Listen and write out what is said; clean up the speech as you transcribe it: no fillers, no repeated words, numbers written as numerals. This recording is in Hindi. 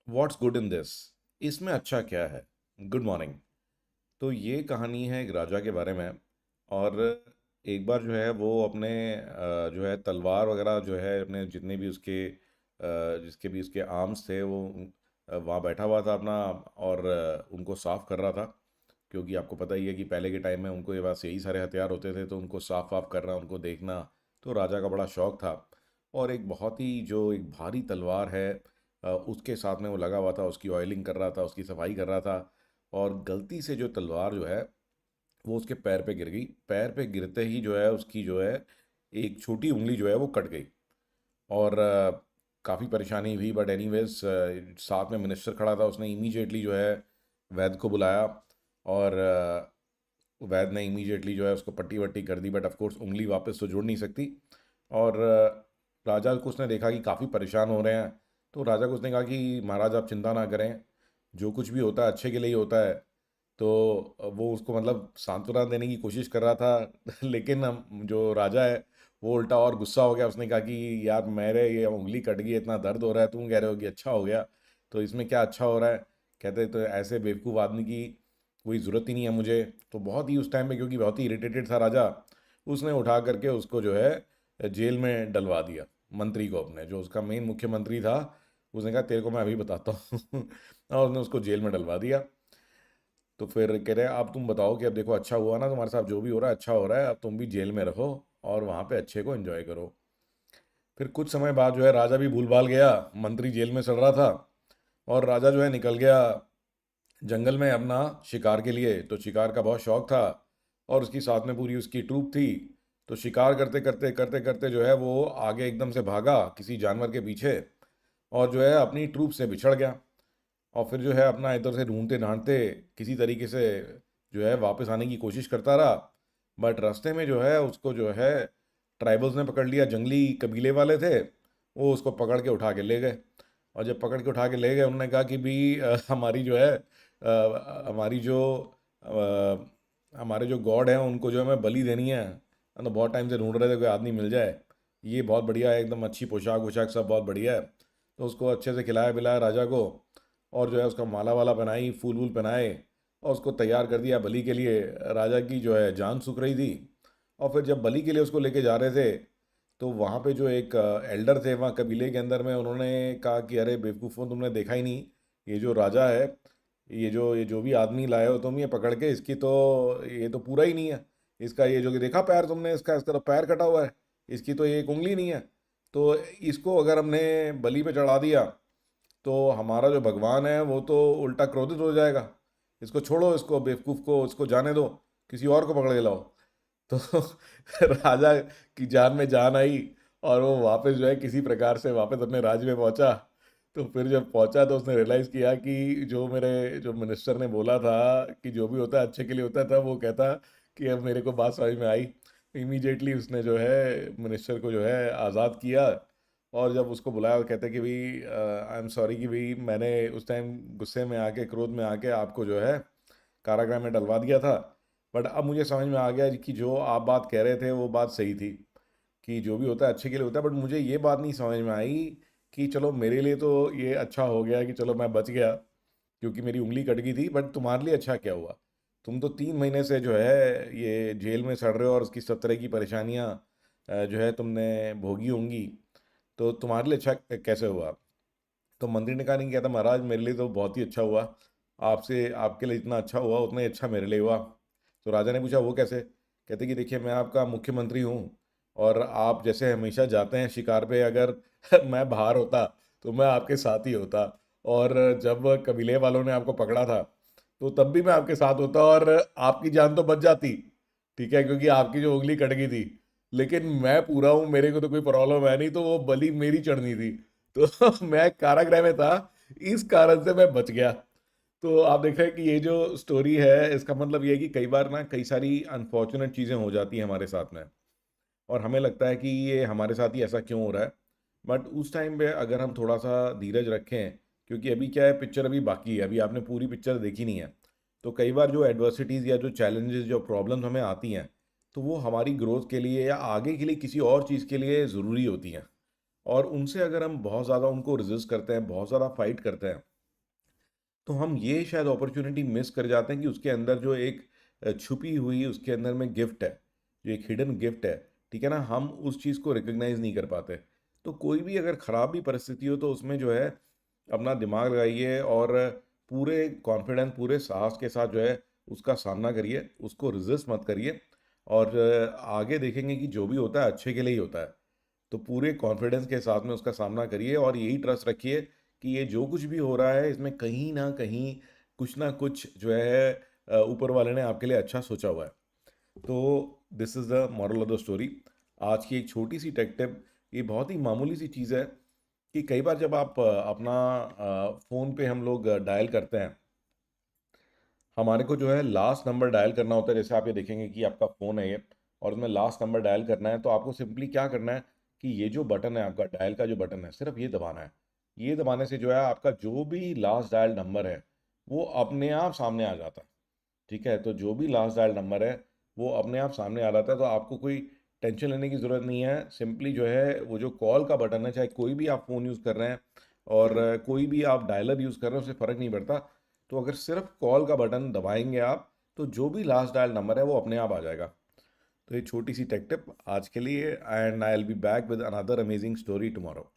What's good in this? इसमें अच्छा क्या है? Good morning. तो ये कहानी है एक राजा के बारे में। और एक बार जो है वो अपने जो है तलवार वगैरह जो है अपने जितने भी उसके जिसके भी उसके आर्म्स थे वो वहाँ बैठा हुआ था अपना। और उनको साफ़ कर रहा था, क्योंकि आपको पता ही है कि पहले के टाइम में उनको ये बस यही सारे हथियार होते थे, तो उनको साफ वाफ करना, उनको देखना, तो राजा का बड़ा शौक था। और एक बहुत ही जो एक भारी तलवार है उसके साथ में वो लगा हुआ था, उसकी ऑयलिंग कर रहा था, उसकी सफाई कर रहा था। और गलती से जो तलवार जो है वो उसके पैर पे गिर गई। पैर पे गिरते ही जो है उसकी जो है एक छोटी उंगली जो है वो कट गई। और काफ़ी परेशानी हुई, बट एनीवेज साथ में मिनिस्टर खड़ा था, उसने इमीडिएटली जो है वैद्य को बुलाया। और वैद्य ने इमीडिएटली जो है उसको पट्टी वट्टी कर दी, बट ऑफ कोर्स उंगली वापस तो जोड़ नहीं सकती। और राजा को उसने देखा कि काफ़ी परेशान हो रहे हैं, तो राजा को उसने कहा कि महाराज आप चिंता ना करें, जो कुछ भी होता है अच्छे के लिए ही होता है। तो वो उसको मतलब सांत्वना देने की कोशिश कर रहा था लेकिन जो राजा है वो उल्टा और गुस्सा हो गया। उसने कहा कि यार मेरे ये उंगली कट गई, इतना दर्द हो रहा है, तुम कह रहे हो कि अच्छा हो गया, तो इसमें क्या अच्छा हो रहा है? कहते तो ऐसे बेवकूफ़ आदमी की कोई ज़रूरत ही नहीं है मुझे। तो बहुत ही उस टाइम पे, क्योंकि बहुत ही इरिटेटेड था राजा, उसने उठा करके उसको जो है जेल में डलवा दिया। मंत्री को, अपने जो उसका मेन मुख्यमंत्री था, उसने कहा तेरे को मैं अभी बताता हूँ और उसने उसको जेल में डलवा दिया। तो फिर कह रहे अब तुम बताओ कि अब देखो अच्छा हुआ ना, तुम्हारे साथ जो भी हो रहा है अच्छा हो रहा है, अब तुम भी जेल में रहो और वहाँ पे अच्छे को एंजॉय करो। फिर कुछ समय बाद जो है राजा भी भूल भाल गया, मंत्री जेल में सड़ रहा था, और राजा जो है निकल गया जंगल में अपना शिकार के लिए। तो शिकार का बहुत शौक था, और उसकी साथ में पूरी उसकी ट्रूप थी। तो शिकार करते करते करते करते जो है वो आगे एकदम से भागा किसी जानवर के पीछे, और जो है अपनी ट्रूप से बिछड़ गया। और फिर जो है अपना इधर से ढूंढते ढांढते किसी तरीके से जो है वापस आने की कोशिश करता रहा। बट रास्ते में जो है उसको जो है ट्राइबल्स ने पकड़ लिया, जंगली कबीले वाले थे, वो उसको पकड़ के उठा के ले गए। और जब पकड़ के उठा के ले गए, उन्होंने कहा कि भी हमारी जो है हमारी जो हमारे जो गॉड हैं उनको जो है हमें बलि देनी है। हम तो बहुत टाइम से ढूंढ रहे थे कोई आदमी मिल जाए, ये बहुत बढ़िया है, एकदम अच्छी पोशाक वोशाक सब बहुत बढ़िया है। तो उसको अच्छे से खिलाया पिलाया राजा को, और जो है उसका माला वाला पहनाई, फूल वूल पहनाए, और उसको तैयार कर दिया बलि के लिए। राजा की जो है जान सूख रही थी। और फिर जब बलि के लिए उसको लेके जा रहे थे, तो वहाँ पे जो एक एल्डर थे वहाँ कबीले के अंदर में, उन्होंने कहा कि अरे बेवकूफ़ों, तुमने देखा ही नहीं, ये जो राजा है, ये जो भी आदमी लाए हो तुम ये पकड़ के, इसकी तो ये तो पूरा ही नहीं है। इसका ये जो कि देखा पैर तुमने, इसका तो पैर कटा हुआ है, इसकी तो ये एक उंगली नहीं है। तो इसको अगर हमने बलि पे चढ़ा दिया, तो हमारा जो भगवान है वो तो उल्टा क्रोधित हो जाएगा। इसको छोड़ो, इसको बेवकूफ़ को इसको जाने दो, किसी और को पकड़ के लाओ। तो राजा की जान में जान आई, और वो वापस जो है किसी प्रकार से वापस अपने राज्य में पहुंचा। तो फिर जब पहुंचा तो उसने रियलाइज़ किया कि जो मेरे जो मिनिस्टर ने बोला था कि जो भी होता है अच्छे के लिए होता था, वो कहता कि अब मेरे को बात समझ में आई। इमीडिएटली उसने जो है मिनिस्टर को जो है आज़ाद किया। और जब उसको बुलाया, वो कहते कि भाई आई एम सॉरी कि भाई मैंने उस टाइम गुस्से में आके, क्रोध में आके आपको जो है कारागृह में डलवा दिया था। बट अब मुझे समझ में आ गया कि जो आप बात कह रहे थे वो बात सही थी, कि जो भी होता है अच्छे के लिए होता है। बट मुझे ये बात नहीं समझ में आई कि चलो मेरे लिए तो ये अच्छा हो गया कि चलो मैं बच गया, क्योंकि मेरी उंगली कट गई थी, बट तुम्हारे लिए अच्छा क्या हुआ? तुम तो 3 महीने से जो है ये जेल में सड़ रहे हो, और उसकी सब तरह की परेशानियाँ जो है तुमने भोगी होंगी, तो तुम्हारे लिए अच्छा कैसे हुआ? तो मंत्री ने कहा नहीं, कहता महाराज मेरे लिए तो बहुत ही अच्छा हुआ, आपसे आपके लिए जितना अच्छा हुआ उतना ही अच्छा मेरे लिए हुआ। तो राजा ने पूछा वो कैसे? कहते कि देखिए मैं आपका मुख्यमंत्री हूँ, और आप जैसे हमेशा जाते हैं शिकार पे, अगर मैं बाहर होता तो मैं आपके साथ ही होता। और जब कबीले वालों ने आपको पकड़ा था, तो तब भी मैं आपके साथ होता, और आपकी जान तो बच जाती, ठीक है, क्योंकि आपकी जो उंगली कट गई थी। लेकिन मैं पूरा हूँ, मेरे को तो कोई प्रॉब्लम है नहीं, तो वो बलि मेरी चढ़नी थी। तो मैं कारागृह में था, इस कारण से मैं बच गया। तो आप देख रहे हैं कि ये जो स्टोरी है, इसका मतलब ये है कि कई बार ना कई सारी अनफॉर्चुनेट चीज़ें हो जाती हैं हमारे साथ में, और हमें लगता है कि ये हमारे साथ ही ऐसा क्यों हो रहा है। बट उस टाइम पे अगर हम थोड़ा सा धीरज रखें, क्योंकि अभी क्या है, पिक्चर अभी बाकी है, अभी आपने पूरी पिक्चर देखी नहीं है। तो कई बार जो एडवर्सिटीज़ या जो चैलेंजेस, जो प्रॉब्लम्स हमें आती हैं, तो वो हमारी ग्रोथ के लिए या आगे के लिए किसी और चीज़ के लिए ज़रूरी होती हैं। और उनसे अगर हम बहुत ज़्यादा उनको रेजिस्ट करते हैं, बहुत ज़्यादा फाइट करते हैं, तो हम ये शायद अपॉर्चुनिटी मिस कर जाते हैं कि उसके अंदर जो एक छुपी हुई उसके अंदर में गिफ्ट है, जो एक हिडन गिफ्ट है, ठीक है ना, हम उस चीज़ को रिकग्नाइज नहीं कर पाते। तो कोई भी अगर ख़राब भी परिस्थिति हो तो उसमें जो है अपना दिमाग लगाइए और पूरे कॉन्फिडेंस पूरे साहस के साथ जो है उसका सामना करिए, उसको रेजिस्ट मत करिए, और आगे देखेंगे कि जो भी होता है अच्छे के लिए ही होता है। तो पूरे कॉन्फिडेंस के साथ में उसका सामना करिए और यही ट्रस्ट रखिए कि ये जो कुछ भी हो रहा है इसमें कहीं ना कहीं कुछ ना कुछ जो है ऊपर वाले ने आपके लिए अच्छा सोचा हुआ है। तो this is the moral of the story. आज की एक छोटी सी टेक टिप, ये बहुत ही मामूली सी चीज़ है कि कई बार जब आप अपना फ़ोन पे हम लोग डायल करते हैं, हमारे को जो है लास्ट नंबर डायल करना होता है। जैसे आप ये देखेंगे कि आपका फ़ोन है ये, और उसमें लास्ट नंबर डायल करना है, तो आपको सिंपली क्या करना है कि ये जो बटन है आपका डायल का जो बटन है, सिर्फ ये दबाना है। ये दबाने से जो है आपका जो भी लास्ट डायल नंबर है वो अपने आप सामने आ जाता है। ठीक है, तो जो भी लास्ट डायल नंबर है वो अपने आप सामने आ जाता है, तो आपको कोई टेंशन लेने की ज़रूरत नहीं है। सिंपली जो है वो जो कॉल का बटन है, चाहे कोई भी आप फ़ोन यूज़ कर रहे हैं और कोई भी आप डायलर यूज़ कर रहे हैं, उससे फ़र्क नहीं पड़ता। तो अगर सिर्फ कॉल का बटन दबाएंगे आप, तो जो भी लास्ट डायल नंबर है वो अपने आप आ जाएगा। तो ये छोटी सी टेक टिप आज के लिए, and I will be back with another amazing story tomorrow.